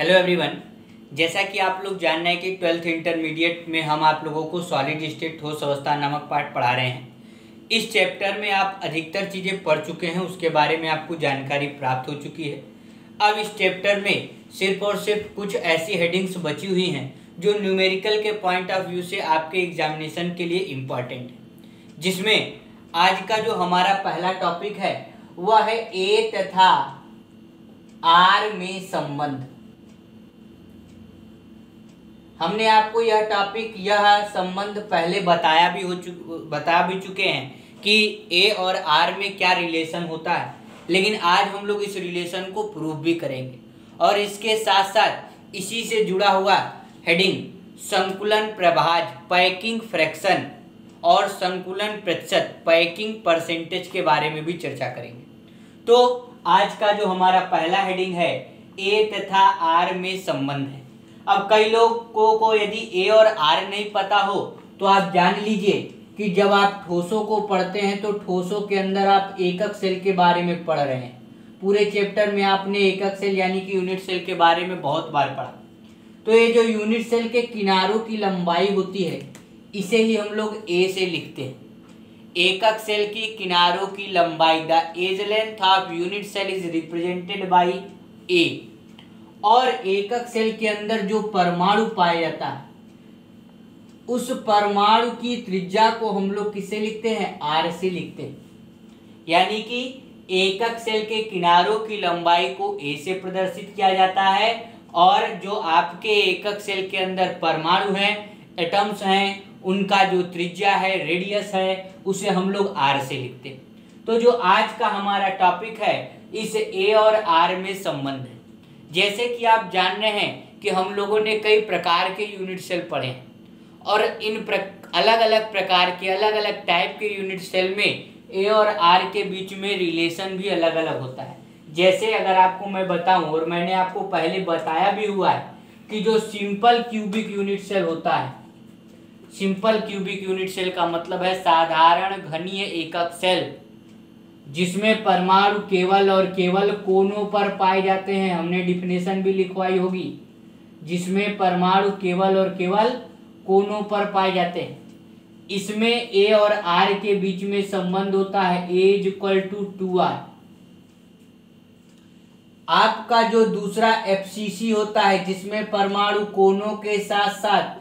Hello everyone. जैसा कि आप लोग जान रहे हैं कि 12th इंटरमीडिएट में हम आप लोगों को सॉलिड स्टेट ठोस अवस्था नामक पाठ पढ़ा रहे हैं। इस चैप्टर में आप अधिकतर चीज़ें पढ़ चुके हैं, उसके बारे में आपको जानकारी प्राप्त हो चुकी है। अब इस चैप्टर में सिर्फ और सिर्फ कुछ ऐसी हेडिंग्स बची हुई हैं जो न्यूमेरिकल के पॉइंट ऑफ व्यू से आपके एग्जामिनेशन के लिए इम्पॉर्टेंट है, जिसमें आज का जो हमारा पहला टॉपिक है वह है ए तथा आर में संबंध। हमने आपको यह टॉपिक यह संबंध पहले बता भी चुके हैं कि ए और आर में क्या रिलेशन होता है, लेकिन आज हम लोग इस रिलेशन को प्रूव भी करेंगे। और इसके साथ साथ इसी से जुड़ा हुआ हेडिंग संकुलन प्रभाज पैकिंग फ्रैक्शन और संकुलन प्रतिशत पैकिंग परसेंटेज के बारे में भी चर्चा करेंगे। तो आज का जो हमारा पहला हेडिंग है ए तथा आर में संबंध है। अब कई लोगों को यदि ए और आर नहीं पता हो तो आप जान लीजिए कि जब आप ठोसों को पढ़ते हैं तो ठोसों के अंदर आप एकक सेल के बारे में पढ़ रहे हैं। पूरे चैप्टर में आपने एकक सेल यानी कि यूनिट सेल के बारे में बहुत बार पढ़ा। तो ये जो यूनिट सेल के किनारों की लंबाई होती है इसे ही हम लोग ए से लिखते हैं। एकक सेल की किनारों की लंबाई, the edge length of unit cell is represented by A. और एकक सेल के अंदर जो परमाणु पाया जाता है उस परमाणु की त्रिज्या को हम लोग किससे लिखते हैं? आर से लिखते हैं। यानी कि एकक सेल के किनारों की लंबाई को ए से प्रदर्शित किया जाता है और जो आपके एकक सेल के अंदर परमाणु हैं, एटम्स हैं, उनका जो त्रिज्या है, रेडियस है, उसे हम लोग आर से लिखते हैं। तो जो आज का हमारा टॉपिक है इस ए और आर में संबंध है। जैसे कि आप जान रहे हैं कि हम लोगों ने कई प्रकार के यूनिट सेल पढ़े हैं और इन अलग अलग प्रकार के अलग अलग टाइप के यूनिट सेल में ए और आर के बीच में रिलेशन भी अलग अलग होता है। जैसे अगर आपको मैं बताऊं, और मैंने आपको पहले बताया भी हुआ है कि जो सिंपल क्यूबिक यूनिट सेल होता है, सिंपल क्यूबिक यूनिट सेल का मतलब है साधारण घनीय एकक सेल जिसमें परमाणु केवल और केवल कोनों पर पाए जाते हैं। हमने डिफिनेशन भी लिखवाई होगी, जिसमें परमाणु केवल और केवल कोनों पर पाए जाते हैं। इसमें ए और आर के बीच में संबंध होता है ए इज इक्वल टू 2r। आपका जो दूसरा एफसीसी होता है जिसमें परमाणु कोनों के साथ साथ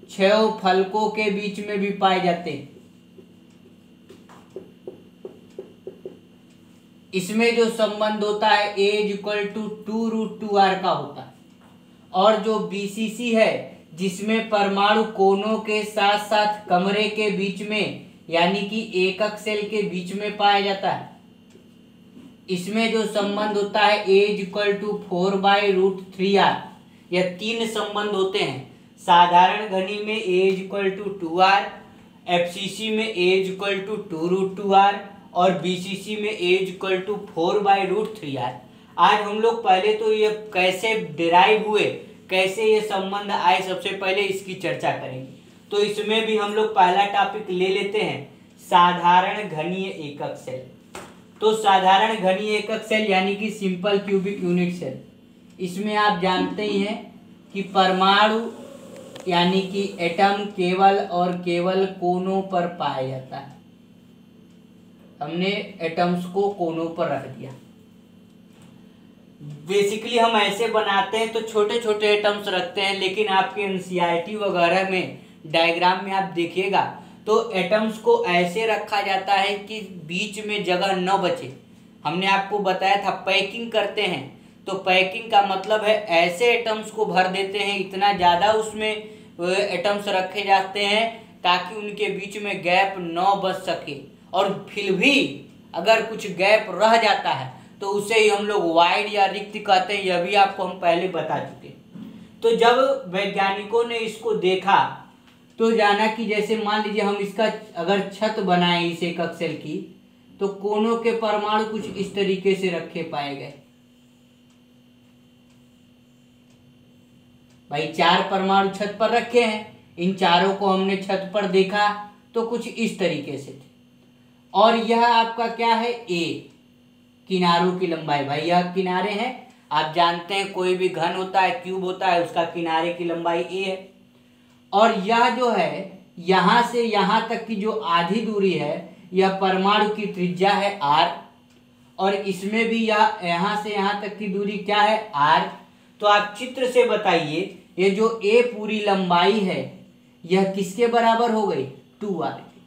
क्षय फलकों के बीच में भी पाए जाते हैं, इसमें जो संबंध होता है ए इज इक्वल टू 2√2r का होता है। और जो बीसीसी है जिसमें परमाणु कोनों के साथ साथ कमरे के बीच में यानी कि एकक सेल के बीच में पाया जाता है, इसमें जो संबंध होता है ए इज इक्वल टू 4/√3r। यह तीन संबंध होते हैं। साधारण घनी में A is equal to 2r, FCC में A is equal to 2√2r और बीसीसी में A is equal to 4/√3r। आज हम लोग पहले तो ये कैसे डिराइव हुए, कैसे ये संबंध आए, सबसे पहले इसकी चर्चा करेंगे। तो इसमें भी हम लोग पहला टॉपिक ले लेते हैं साधारण घनीय एकक सेल। तो साधारण घनीय एकक सेल यानी कि सिंपल क्यूबिक यूनिट सेल, इसमें आप जानते ही हैं कि परमाणु यानी कि एटम केवल और केवल कोनों पर पाया जाता है। हमने एटम्स को कोनों पर रख दिया। बेसिकली हम ऐसे बनाते हैं तो छोटे छोटे एटम्स रखते हैं, लेकिन आपके एनसीईआरटी वगैरह में डायग्राम में आप देखिएगा तो एटम्स को ऐसे रखा जाता है कि बीच में जगह न बचे। हमने आपको बताया था पैकिंग करते हैं, तो पैकिंग का मतलब है ऐसे एटम्स को भर देते हैं, इतना ज़्यादा उसमें एटम्स रखे जाते हैं ताकि उनके बीच में गैप न बच सके। और फिर भी अगर कुछ गैप रह जाता है तो उसे ही हम लोग वाइड या रिक्त कहते हैं। यह भी आपको हम पहले बता चुके। तो जब वैज्ञानिकों ने इसको देखा तो जाना कि जैसे मान लीजिए हम इसका अगर छत बनाएं इस एकक सेल की, तो कोनों के परमाणु कुछ इस तरीके से रखे पाए गए। भाई 4 परमाणु छत पर रखे हैं, इन चारों को हमने छत पर देखा तो कुछ इस तरीके से थे। और यह आपका क्या है? ए किनारों की लंबाई। भाई यह किनारे हैं, आप जानते हैं कोई भी घन होता है, क्यूब होता है, उसका किनारे की लंबाई a है। और यह जो है यहाँ से यहाँ तक की जो आधी दूरी है यह परमाणु की त्रिज्या है r, और इसमें भी यह यहाँ से यहाँ तक की दूरी क्या है r। तो आप चित्र से बताइए ये जो a पूरी लंबाई है यह किसके बराबर हो गई, 2r की।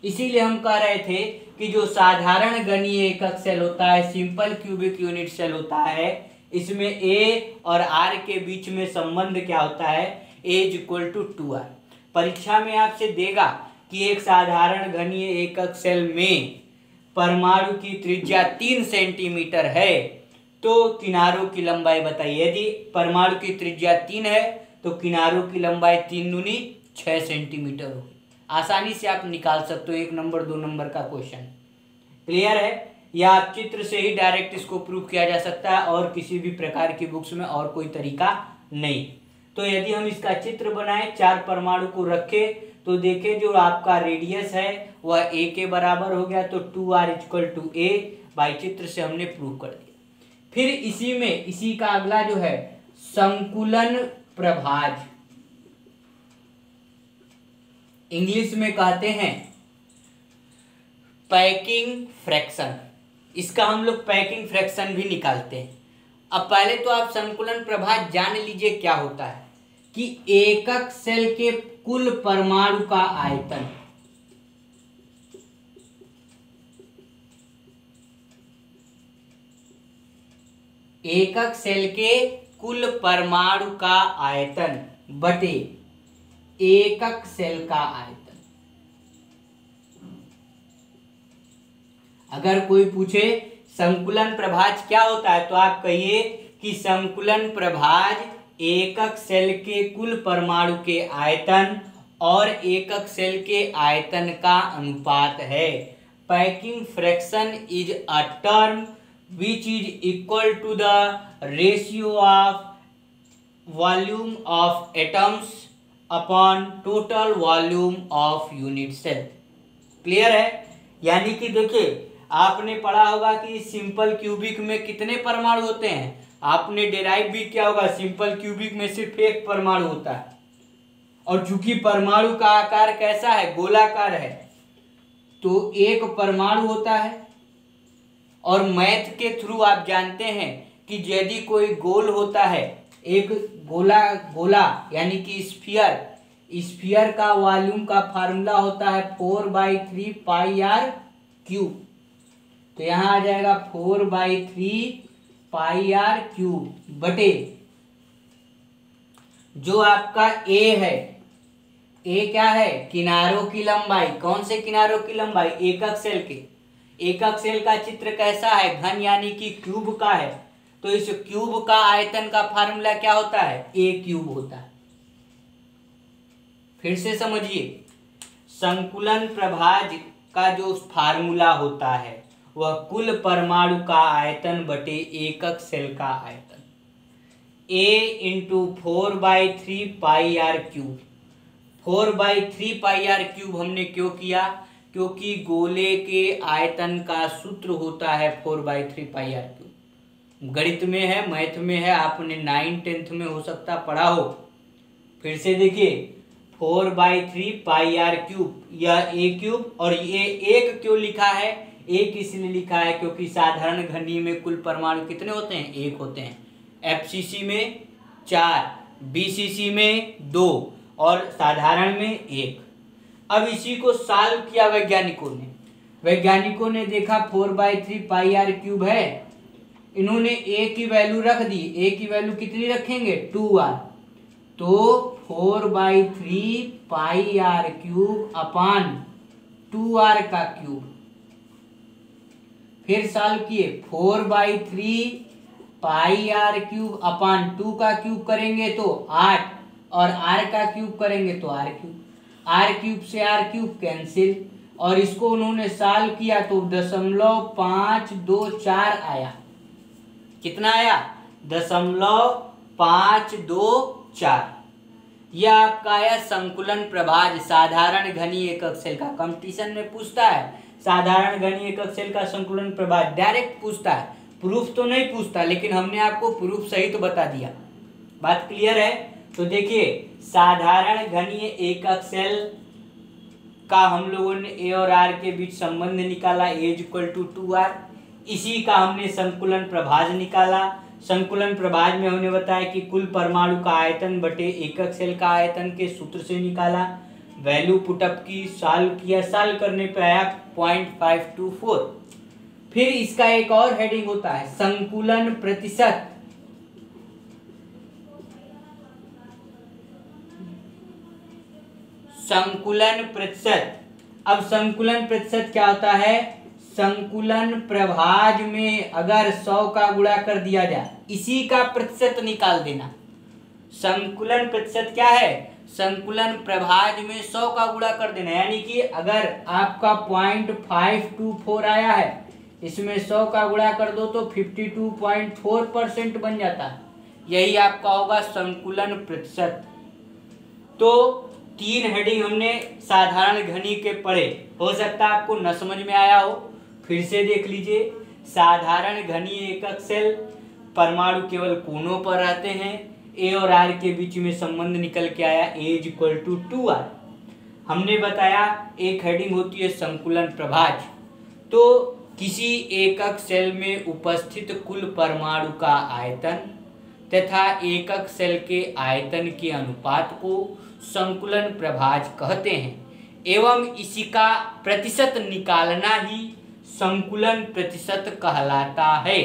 इसीलिए हम कह रहे थे कि जो साधारण घनीय एकक सेल होता है, सिंपल क्यूबिक यूनिट सेल होता है, इसमें a और r के बीच में संबंध क्या होता है, a = 2r। परीक्षा में आपसे देगा कि एक साधारण घनीय एकक सेल में परमाणु की त्रिज्या 3 सेंटीमीटर है तो किनारों की लंबाई बताइए। यदि परमाणु की त्रिज्या 3 है तो किनारों की लंबाई 3 दूनी 6 सेंटीमीटर होगी। आसानी से आप निकाल सकते हो 1 नंबर 2 नंबर का क्वेश्चन। क्लियर है? या आप चित्र से ही डायरेक्ट इसको प्रूव किया जा सकता है और किसी भी प्रकार की बुक्स में और कोई तरीका नहीं। तो यदि हम इसका चित्र बनाएं, 4 परमाणु को रखें तो देखें जो आपका रेडियस है वह a के बराबर हो गया, तो 2r = a बाई चित्र से हमने प्रूव कर दिया। फिर इसी का अगला जो है संकुलन प्रभाज, इंग्लिश में कहते हैं पैकिंग फ्रैक्शन। इसका हम लोग पैकिंग फ्रैक्शन भी निकालते हैं। अब पहले तो आप संकुलन प्रभाज जान लीजिए क्या होता है कि एकक सेल के कुल परमाणु का आयतन, एकक सेल के कुल परमाणु का आयतन बटे एकक सेल का आयतन। अगर कोई पूछे संकुलन प्रभाज क्या होता है तो आप कहिए कि संकुलन प्रभाज एकक सेल के कुल परमाणु के आयतन और एकक सेल के आयतन का अनुपात है। Packing fraction is a term which is equal to the ratio of volume of atoms upon total volume of unit cell। Clear है? यानी कि देखिए आपने पढ़ा होगा कि सिंपल क्यूबिक में कितने परमाणु होते हैं, आपने डेराइव भी किया होगा सिंपल क्यूबिक में सिर्फ एक परमाणु होता है। और चूंकि परमाणु का आकार कैसा है, गोलाकार है, तो एक परमाणु होता है। और मैथ के थ्रू आप जानते हैं कि यदि कोई गोल होता है, एक गोला यानी कि स्फीयर का वॉल्यूम का फार्मूला होता है 4/3 πr³। तो यहाँ आ जाएगा 4/3 πr³ बटे जो आपका a है, a क्या है, किनारों की लंबाई। कौन से किनारों की लंबाई, एकक सेल के। एकक सेल का चित्र कैसा है, घन यानी कि क्यूब का है, तो इस क्यूब का आयतन का फार्मूला क्या होता है, a³ होता है। फिर से समझिए, संकुलन प्रभाज का जो फार्मूला होता है वह कुल परमाणु का आयतन बटे एकक सेल का आयतन, a × 4/3 πr³। 4/3 πr³ हमने क्यों किया, क्योंकि गोले के आयतन का सूत्र होता है 4/3 πr³। गणित में है, मैथ में है, आपने 9th 10th में हो सकता पढ़ा हो। फिर से देखिए 4/3 πr³, यह a³ और ये 1 क्यों लिखा है, 1 इसलिए लिखा है क्योंकि साधारण घनीय में कुल परमाणु कितने होते हैं, 1 होते हैं। FCC में 4, BCC में 2 और साधारण में 1। अब इसी को सॉल्व किया वैज्ञानिकों ने देखा 4/3 πr³ है, इन्होंने a की वैल्यू रख दी। a की वैल्यू कितनी रखेंगे, 2r। तो 4/3 πr³ अपान 2r का क्यूब। फिर सॉल्व किए 4/3 πr³ अपान 2 का क्यूब करेंगे तो 8 और r का क्यूब करेंगे तो r³। r³ से r³ कैंसिल और इसको उन्होंने सॉल्व किया तो 0.524 आया। कितना आया, 0.524। यह आपका आया संकुलन प्रभाज साधारण घनीय एकक सेल का। कंपटीशन में पूछता है साधारण घनीय एकक सेल का संकुलन प्रभाज, डायरेक्ट पूछता है प्रूफ तो नहीं पूछता, लेकिन हमने आपको प्रूफ सहित तो बता दिया। बात क्लियर है? तो देखिए, साधारण घनीय एकक सेल का हम लोगों ने ए और आर के बीच संबंध निकाला, ए इज इक्वल टू 2r। इसी का हमने संकुलन प्रभाज निकाला। संकुलन प्रभाज में हमने बताया कि कुल परमाणु का आयतन बटे एकक सेल का आयतन के सूत्र से निकाला। वैल्यू पुटअप की, सॉल्व किया, सॉल्व करने पे आया 0.524। फिर इसका एक और हेडिंग होता है संकुलन प्रतिशत। संकुलन प्रतिशत, अब संकुलन प्रतिशत क्या होता है? संकुलन प्रभाज में अगर 100 का गुणा कर दिया जाए, इसी का प्रतिशत निकाल देना। संकुलन प्रतिशत क्या है? संकुलन प्रभाज में 100 का गुणा कर देना, यानी कि अगर आपका 0.524 आया है, इसमें 100 का गुणा कर दो तो 52.4% बन जाता है। यही आपका होगा संकुलन प्रतिशत। तो 3 हेडिंग हमने साधारण घनी के पढ़े, हो सकता है आपको न समझ में आया हो, फिर से देख लीजिए। साधारण घनी एकक सेल, परमाणु केवल कोनों पर रहते हैं, ए और आर के बीच में संबंध निकल के आया, ए इज इक्वल टू 2r। हमने बताया एक हेडिंग होती है संकुलन प्रभाज। तो किसी एकक सेल में उपस्थित कुल परमाणु का आयतन तथा एकक सेल के आयतन के अनुपात को संकुलन प्रभाज कहते हैं एवं इसका प्रतिशत निकालना ही संकुलन प्रतिशत कहलाता है।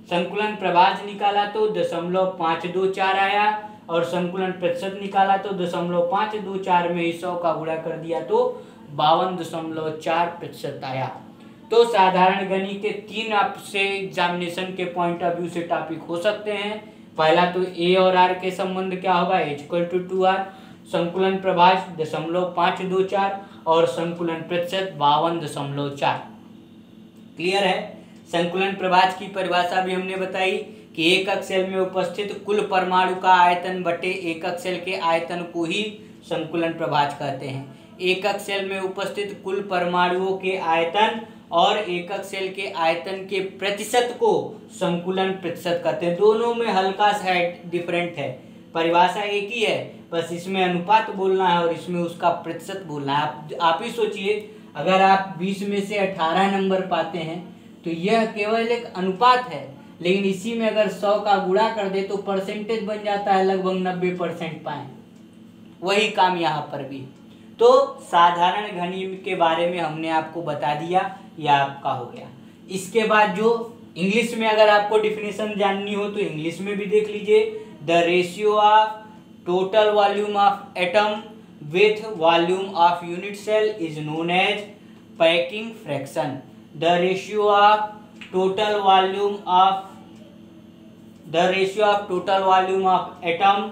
संकुलन प्रभाज निकाला तो 0.524 आया और संकुलन प्रतिशत निकाला तो 0.524 में 100 का गुणा कर दिया तो 52.4% आया। तो साधारण गणित के 3 आपसे एग्जामिनेशन के पॉइंट ऑफ व्यू से टॉपिक हो सकते हैं। पहला तो ए और आर के संबंध क्या होगा, ए इक्वल टू 2r, संकुलन प्रभाज 0.524 और संकुलन प्रतिशत 52.4। क्लियर है? संकुलन प्रभाज की परिभाषा भी हमने बताई कि एकक सेल में उपस्थित कुल परमाणु का आयतन बटे एकक सेल के आयतन को ही संकुलन प्रभाज कहते हैं। एकक सेल में उपस्थित कुल परमाणुओं के आयतन और एकक सेल के आयतन के प्रतिशत को संकुलन प्रतिशत कहते हैं। दोनों में हल्का सा डिफरेंट है, परिभाषा एक ही है, बस इसमें अनुपात बोलना है और इसमें उसका प्रतिशत बोलना है। आप ही सोचिए, अगर आप 20 में से 18 नंबर पाते हैं तो यह केवल एक अनुपात है, लेकिन इसी में अगर 100 का गुणा कर दे तो परसेंटेज बन जाता है, लगभग 90% पाए। वही काम यहाँ पर भी। तो साधारण घनी के बारे में हमने आपको बता दिया, यह आपका हो गया। इसके बाद जो इंग्लिश में अगर आपको डिफिनेशन जाननी हो तो इंग्लिश में भी देख लीजिए। The ratio of total volume of atom with volume of unit cell is known as packing fraction. The ratio of total volume of atom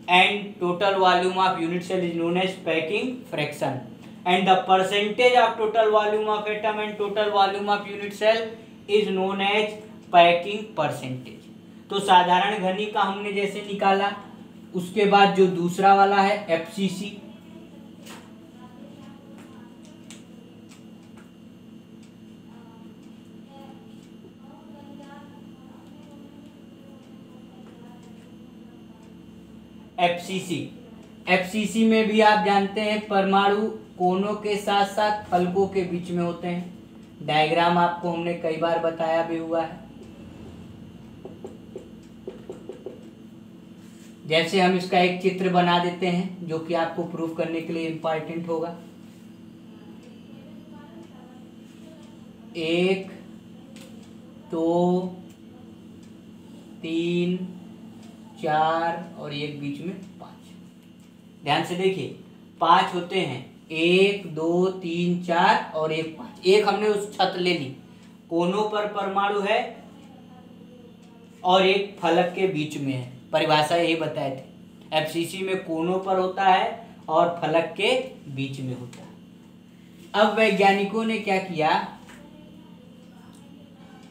and total volume of unit cell is known as packing fraction, and the percentage of total volume of atom and total volume of unit cell is known as packing percentage। तो साधारण घनी का हमने जैसे निकाला, उसके बाद जो दूसरा वाला है FCC, एफसीसी में भी आप जानते हैं परमाणु कोनों के साथ साथ फलकों के बीच में होते हैं। डायग्राम आपको हमने कई बार बताया भी हुआ है। जैसे हम इसका एक चित्र बना देते हैं जो कि आपको प्रूफ करने के लिए इम्पोर्टेंट होगा। 1 2 3 4 और एक बीच में 5। ध्यान से देखिए, 5 होते हैं, 1 2 3 4 और एक 5। एक हमने उस छत ले ली, कोनों पर परमाणु है और एक फलक के बीच में है। परिभाषा यही बताए थे, एफसीसी में कोनों पर होता है और फलक के बीच में होता है। अब वैज्ञानिकों ने क्या किया,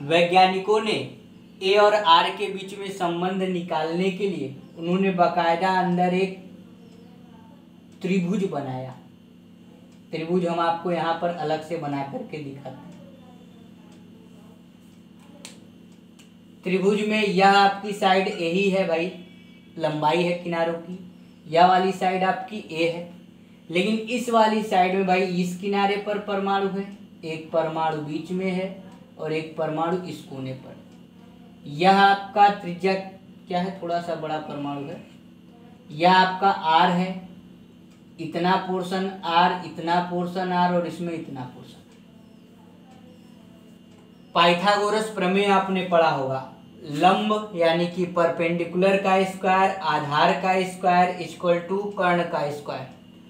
वैज्ञानिकों ने ए और आर के बीच में संबंध निकालने के लिए उन्होंने बाकायदा अंदर एक त्रिभुज बनाया। त्रिभुज हम आपको यहाँ पर अलग से बना करके दिखाते हैं। त्रिभुज में यह आपकी साइड ए ही है भाई, लंबाई है किनारों की, यह वाली साइड आपकी ए है, लेकिन इस वाली साइड में भाई इस किनारे पर परमाणु है, एक परमाणु बीच में है और एक परमाणु इस कोने पर। यह आपका त्रिज्या क्या है, थोड़ा सा बड़ा परमाणु है, यह आपका आर है, इतना पोर्शन आर, इतना पोर्शन आर और इसमें इतना पोर्शन। पाइथागोरस प्रमेय आपने पढ़ा होगा, लंब यानी कि परपेंडिकुलर का स्क्वायर, आधार का स्क्वायर इक्वल टू कर्ण का स्क्वायर।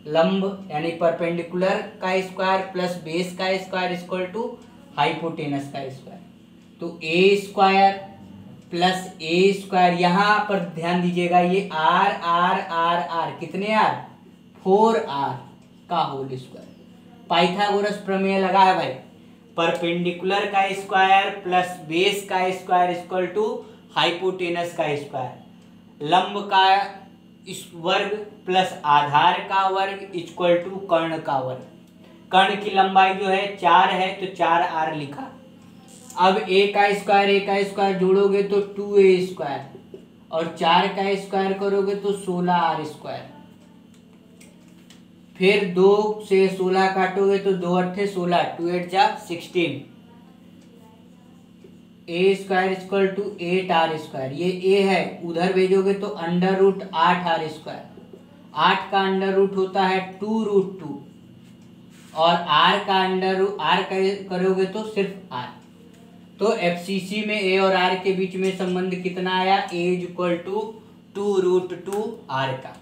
लंब यानी परपेंडिकुलर का स्क्वायर प्लस बेस का स्क्वायर इक्वल टू हाइपोटेनस का स्क्वायर। तो ए स्क्वायर प्लस ए स्क्वायर, यहाँ पर ध्यान दीजिएगा ये आर आर आर आर, कितने आर, 4r का होल स्क्वायर। पाइथागोरस प्रमेय लगा है भाई, परपेंडिकुलर का स्क्वायर प्लस बेस का स्क्वायर इक्वल टू हाइपोटेनस का स्क्वायर, लंब का वर्ग प्लस आधार का वर्ग इक्वल टू कर्ण का वर्ग। कर्ण की लंबाई जो है 4 है तो 4r लिखा। अब a का स्क्वायर जोड़ोगे तो 2a स्क्वायर और 4 का स्क्वायर करोगे तो 16r स्क्वायर। फिर 2 से 16 काटोगे तो 2 अट्ठे 16, 2 8 जा 16। A square equal to 8r square, ये ए है, उधर भेजोगे तो अंडर रूट 8r स्क्वायर। 8 का अंडर रूट होता है 2√2 और r का अंडर रूट r का करोगे तो सिर्फ r। तो एफसीसी में a और r के बीच में संबंध कितना आया, a इक्वल टू 2√2r का।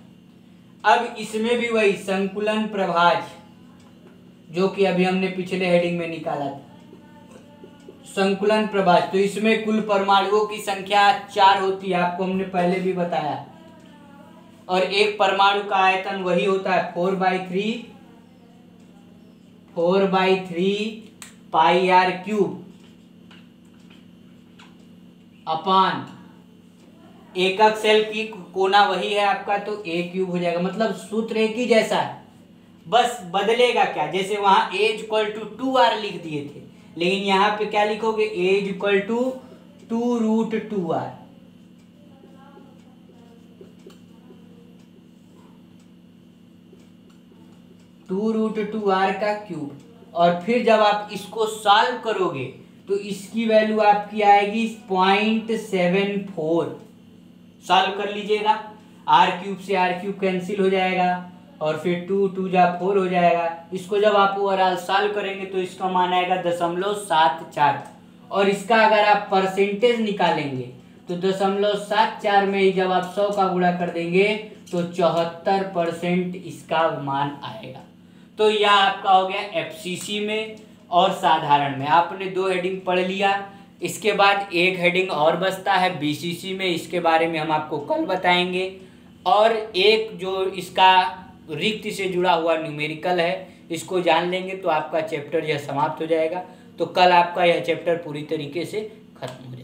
अब इसमें भी वही संकुलन प्रभाज जो कि अभी हमने पिछले हेडिंग में निकाला था, संकुलन प्रभाज। तो इसमें कुल परमाणुओं की संख्या 4 होती है, आपको हमने पहले भी बताया, और एक परमाणु का आयतन वही होता है 4/3 पाई आर क्यूब अपान एकक सेल की कोना वही है आपका, तो ए क्यूब हो जाएगा। मतलब सूत्र एक ही जैसा है, बस बदलेगा क्या, जैसे वहां ए इक्वल टू 2r लिख दिए थे, लेकिन यहाँ पे क्या लिखोगे, ए इक्वल टू 2√2r। (2√2r का क्यूब। और फिर जब आप इसको सॉल्व करोगे तो इसकी वैल्यू आपकी आएगी 0.74। सॉल्व कर लीजिएगा, आर क्यूब से आर क्यूब कैंसिल हो जाएगा और फिर 2 2 जा 4 हो जाएगा। इसको जब आप ओवरऑल सॉल्व करेंगे तो इसका मान आएगा 0.74, और इसका अगर आप परसेंटेज निकालेंगे तो 0.74 में ही जब आप 100 का गुणा कर देंगे तो 74% इसका मान आएगा। तो यह आपका हो गया एफसीसी में और साधारण में। आपने 2 हेडिंग पढ़ लिया, इसके बाद एक हेडिंग और बचता है बीसीसी में, इसके बारे में हम आपको कल बताएंगे। और एक जो इसका रिक्त से जुड़ा हुआ न्यूमेरिकल है, इसको जान लेंगे तो आपका चैप्टर यह समाप्त हो जाएगा। तो कल आपका यह चैप्टर पूरी तरीके से खत्म हो जाएगा।